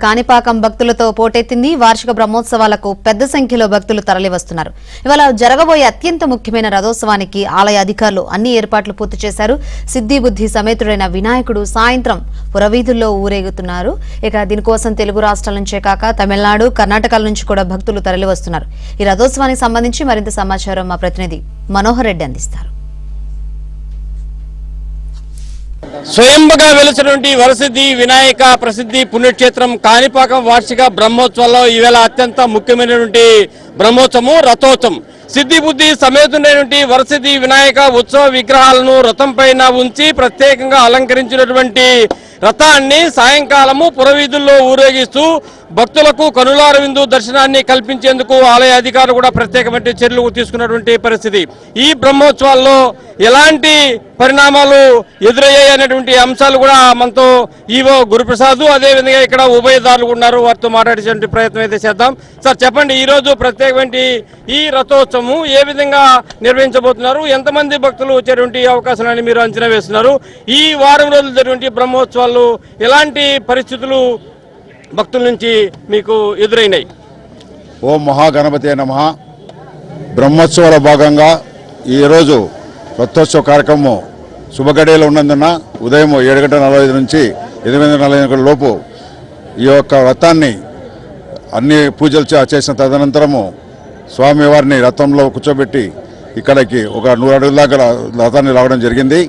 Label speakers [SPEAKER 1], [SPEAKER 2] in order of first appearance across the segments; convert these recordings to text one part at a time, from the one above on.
[SPEAKER 1] కాణిపాకం భక్తులతో పోటెత్తింది. వార్షిక బ్రహ్మోత్సవాలకు పెద్ద సంఖ్యలో భక్తులు తరలివస్తున్నారు. ఇవాళ జరగబోయే అత్యంత ముఖ్యమైన రథోత్సవానికి ఆలయ అధికారులు అన్ని ఏర్పాట్లు పూర్తి చేశారు. సిద్ధిబుద్ధి సమేతుడైన వినాయకుడు సాయంత్రం పురవీధుల్లో ఊరేగుతున్నారు. ఇక దీనికోసం తెలుగు రాష్ట్రాల నుంచే కాక తమిళనాడు, కర్ణాటకల నుంచి కూడా భక్తులు తరలివస్తున్నారు. ఈ రథోత్సవానికి సంబంధించి మరింత సమాచారం మా ప్రతినిధి మనోహర్ రెడ్డి అందిస్తారు.
[SPEAKER 2] స్వయంగా వెలిసినటువంటి వరసిద్ధి వినాయక ప్రసిద్ధి పుణ్యక్షేత్రం కాణిపాకం వార్షిక బ్రహ్మోత్సవంలో ఈవేళ అత్యంత ముఖ్యమైనటువంటి బ్రహ్మోత్సవం రథోత్సవం. సిద్ధిబుద్ధి సమేతుడైనటువంటి వరసిద్ధి వినాయక ఉత్సవ విగ్రహాలను రథం పైన ఉంచి ప్రత్యేకంగా అలంకరించినటువంటి రథాన్ని సాయంకాలము పురవీధుల్లో ఊరేగిస్తూ భక్తులకు కనులార విందు దర్శనాన్ని కల్పించేందుకు ఆలయ అధికారులు కూడా ప్రత్యేకమైన చర్యలు తీసుకున్నటువంటి పరిస్థితి. ఈ బ్రహ్మోత్సవాల్లో ఎలాంటి పరిణామాలు ఎదురయ్యాయి అనేటువంటి అంశాలు కూడా మనతో ఈవో గురుప్రసాద్, అదేవిధంగా ఇక్కడ ఉభయదారులు ఉన్నారు, వారితో మాట్లాడేటువంటి ప్రయత్నం అయితే చేద్దాం. సార్ చెప్పండి, ఈ రోజు ప్రత్యేకమైన ఈ రథోత్సవం ఏ విధంగా నిర్వహించబోతున్నారు, ఎంతమంది భక్తులు వచ్చేటువంటి అవకాశాలని మీరు అంచనా వేస్తున్నారు? ఈ వారం రోజులు జరిగినటువంటి బ్రహ్మోత్సవాలు ఎలాంటి పరిస్థితులు భక్తుల నుంచి మీకు ఎదురైనాయి?
[SPEAKER 3] ఓం మహాగణపతి నమః. బ్రహ్మోత్సవాల భాగంగా ఈరోజు రథోత్సవ కార్యక్రమం శుభగడియలో ఉన్నందున ఉదయం 7:45 నుంచి 8:45 లోపు ఈ యొక్క రథాన్ని అన్ని పూజలు చేసిన తదనంతరము స్వామివారిని రథంలో కూర్చోబెట్టి ఇక్కడికి ఒక 100 అడుగుల దాకా రథాన్ని రావడం జరిగింది.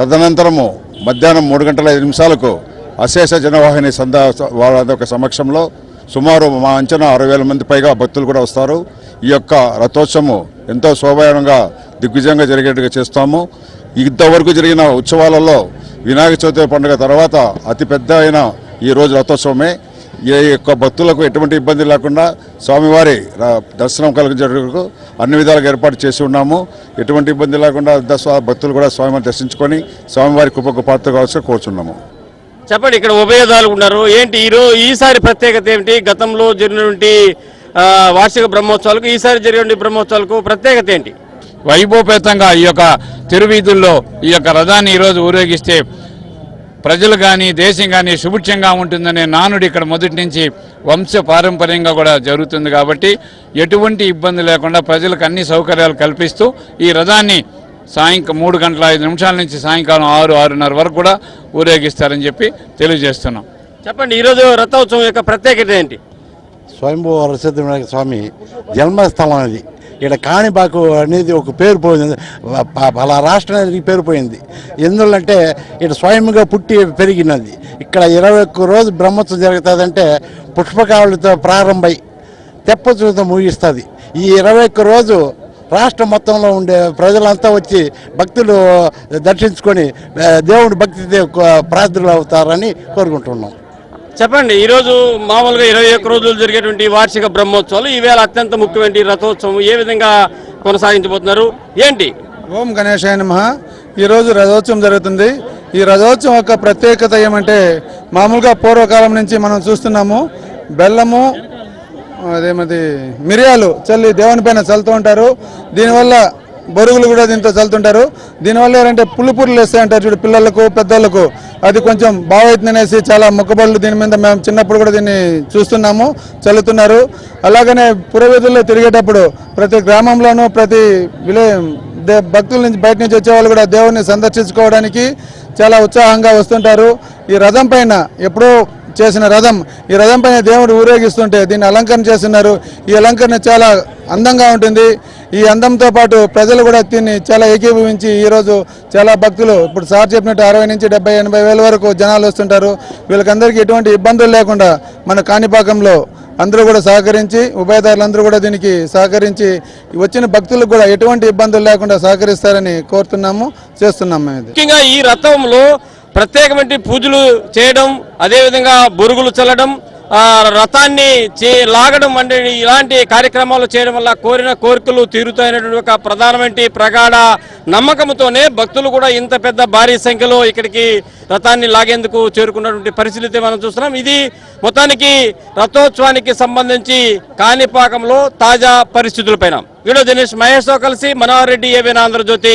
[SPEAKER 3] తదనంతరము మధ్యాహ్నం 3:05 అశేష జనవాహిని వాళ్ళ సమక్షంలో సుమారు మా అంచనా 60,000 మంది పైగా భక్తులు కూడా వస్తారు. ఈ యొక్క రథోత్సవం ఎంతో శోభాయంగా దిగ్విజయంగా జరిగేట్టుగా చేస్తాము. ఇంతవరకు జరిగిన ఉత్సవాలలో వినాయక చవితి పండుగ తర్వాత అతిపెద్ద అయిన ఈ రోజు రథోత్సవమే. ఈ యొక్క భక్తులకు ఎటువంటి ఇబ్బంది లేకుండా స్వామివారి దర్శనం కలిగించేందుకు అన్ని విధాలుగా ఏర్పాటు చేసి ఉన్నాము. ఎటువంటి ఇబ్బంది లేకుండా భక్తులు కూడా స్వామివారిని దర్శించుకొని స్వామివారి కృపకు పాత్ర కావాల్సి కోరుచున్నాము.
[SPEAKER 2] చెప్పండి, ఇక్కడ ఉభయదారులు ఉన్నారు, ఏంటి ఈసారి ప్రత్యేకత ఏమిటి? గతంలో జరిగినటువంటి వార్షిక బ్రహ్మోత్సవాలకు ఈసారి జరిగిన బ్రహ్మోత్సవాలకు ప్రత్యేకత ఏంటి?
[SPEAKER 4] వైభవపేతంగా ఈ యొక్క తిరువీధుల్లో ఈ యొక్క రథాన్ని ఈరోజు ఊరేగిస్తే ప్రజలు కానీ దేశం కానీ సుభిక్షంగా ఉంటుందనే నానుడి ఇక్కడ మొదటి నుంచి వంశ పారంపర్యంగా కూడా జరుగుతుంది. కాబట్టి ఎటువంటి ఇబ్బంది లేకుండా ప్రజలకు అన్ని సౌకర్యాలు కల్పిస్తూ ఈ రథాన్ని సాయంకాలం 3:05 నుంచి సాయంకాలం 6-6:30 వరకు కూడా ఊరేగిస్తారని చెప్పి తెలియజేస్తున్నాం.
[SPEAKER 2] చెప్పండి, ఈరోజు రథోత్సవం యొక్క ప్రత్యేకత ఏంటి?
[SPEAKER 5] స్వయంభూ వరసిద్ధి వినాయక స్వామి జన్మస్థలం అది. ఇక్కడ కాణిపాకు అనేది ఒక పేరు పోయింది, అలా రాష్ట్రానికి పేరు పోయింది. ఎందుకంటే ఇక్కడ స్వయంగా పుట్టి పెరిగినది. ఇక్కడ 21 రోజు బ్రహ్మోత్సవం జరుగుతుందంటే పుష్పకావులతో ప్రారంభమై తెప్పచూతో ముగిస్తుంది. ఈ 21 రోజు రాష్ట్రం మొత్తంలో ఉండే ప్రజలంతా వచ్చి భక్తులు దర్శించుకొని దేవుడి భక్తి ప్రార్థనలు అవుతారని కోరుకుంటున్నాం.
[SPEAKER 2] చెప్పండి, ఈరోజు మామూలుగా 21 రోజులు జరిగేటువంటి వార్షిక బ్రహ్మోత్సవాలు ఈవేళ అత్యంత ముఖ్యమైన రథోత్సవం ఏ విధంగా కొనసాగించబోతున్నారు, ఏంటి?
[SPEAKER 6] ఓం గణేశాయ నమః. ఈరోజు రథోత్సవం జరుగుతుంది. ఈ రథోత్సవం యొక్క ప్రత్యేకత ఏమంటే, మామూలుగా పూర్వకాలం నుంచి మనం చూస్తున్నాము, బెల్లము అదేమది మిరియాలు చల్లి దేవుని పైన చల్లుతూ ఉంటారు. దీనివల్ల బొరుగులు కూడా దీంతో చల్లుతుంటారు. దీనివల్ల ఏంటంటే పులుపురులు వేస్తాయి అంటారు చూడు, పిల్లలకు పెద్దలకు. అది కొంచెం బాగవుతుందనేసి చాలా మొక్కబడులు దీని మీద మేము చిన్నప్పుడు కూడా దీన్ని చూస్తున్నాము, చల్లుతున్నారు. అలాగనే పురవీధుల్లో తిరిగేటప్పుడు ప్రతి గ్రామంలోనూ ప్రతి భక్తుల నుంచి బయట నుంచి వచ్చేవాళ్ళు కూడా దేవుడిని సందర్శించుకోవడానికి చాలా ఉత్సాహంగా వస్తుంటారు. ఈ రథం పైన ఎప్పుడో చేసిన రథం, ఈ రథం పైన దేవుడు ఊరేగిస్తుంటే దీన్ని అలంకరణ చేస్తున్నారు. ఈ అలంకరణ చాలా అందంగా ఉంటుంది. ఈ అందంతో పాటు ప్రజలు కూడా దీన్ని చాలా ఏకీభవించి ఈరోజు చాలా భక్తులు ఇప్పుడు సార్ చెప్పినట్టు 60 నుంచి 70-80 వేల వరకు జనాలు వస్తుంటారు. వీళ్ళకందరికీ ఎటువంటి ఇబ్బందులు లేకుండా మన కాణిపాకంలో అందరూ కూడా సహకరించి, ఉభయదారులందరూ కూడా దీనికి సహకరించి వచ్చిన భక్తులకు కూడా ఎటువంటి ఇబ్బందులు లేకుండా సహకరిస్తారని కోరుతున్నాము, చేస్తున్నాము.
[SPEAKER 2] ముఖ్యంగా ఈ రథంలో ప్రత్యేకమైన పూజలు చేయడం, అదేవిధంగా బొరుగులు చల్లడం, రథాన్ని లాగడం అంటే ఇలాంటి కార్యక్రమాలు చేయడం వల్ల కోరిన కోరికలు తీరుతాయనేటువంటి ఒక ప్రధానమైన ప్రగాఢ నమ్మకంతోనే భక్తులు కూడా ఇంత పెద్ద భారీ సంఖ్యలో ఇక్కడికి రథాన్ని లాగేందుకు చేరుకున్నటువంటి పరిస్థితి మనం చూస్తున్నాం. ఇది మొత్తానికి రథోత్సవానికి సంబంధించి కాణిపాకంలో తాజా పరిస్థితులపైన వీడియో జర్నలిస్ట్ మహేష్తో కలిసి మనోహర్ రెడ్డి, ఏబీఎన్ ఆంధ్రజ్యోతి.